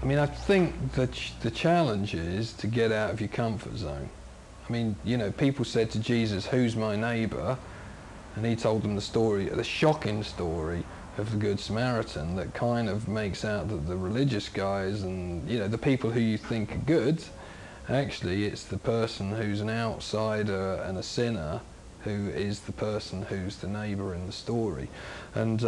I mean, I think that the challenge is to get out of your comfort zone. I mean, you know, people said to Jesus, "Who's my neighbour?" And he told them the shocking story of the Good Samaritan that kind of makes out that the religious guys and, you know, the people who you think are good, actually it's the person who's an outsider and a sinner who is the person who's the neighbour in the story. And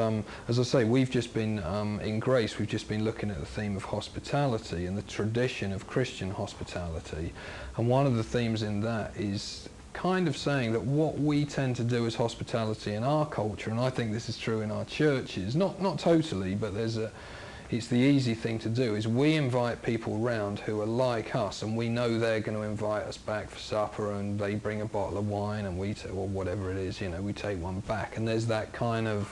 as I say, we've just been, in Grace, we've just been looking at the theme of hospitality and the tradition of Christian hospitality. And one of the themes in that is kind of saying that what we tend to do as hospitality in our culture, and I think this is true in our churches, not totally, but it's the easy thing to do, is we invite people round who are like us, and we know they're going to invite us back for supper, and they bring a bottle of wine, and or whatever it is, you know, we take one back, and there's that kind of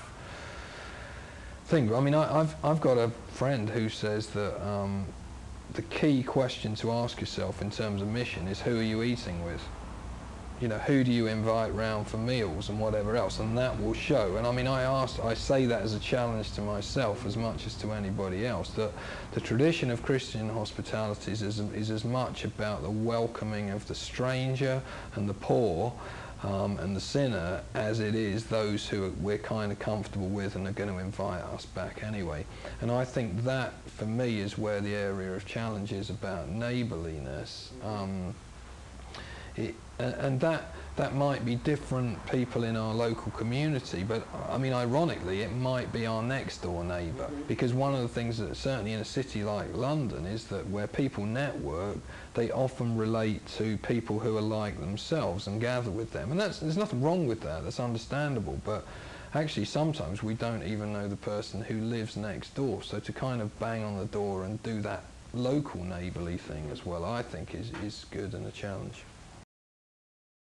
thing. I mean, I've got a friend who says that the key question to ask yourself in terms of mission is, who are you eating with? You know, who do you invite round for meals and whatever else, and that will show. And I mean, I say that as a challenge to myself as much as to anybody else, that the tradition of Christian hospitality is as much about the welcoming of the stranger and the poor and the sinner as it is those who we're kind of comfortable with and are going to invite us back anyway. And I think that, for me, is where the area of challenge is about neighbourliness. And that might be different people in our local community, but I mean, ironically, it might be our next door neighbour, because one of the things that certainly in a city like London is that where people network, they often relate to people who are like themselves and gather with them, and there's nothing wrong with that, that's understandable, but actually sometimes we don't even know the person who lives next door, so to kind of bang on the door and do that local neighbourly thing as well, I think is good and a challenge.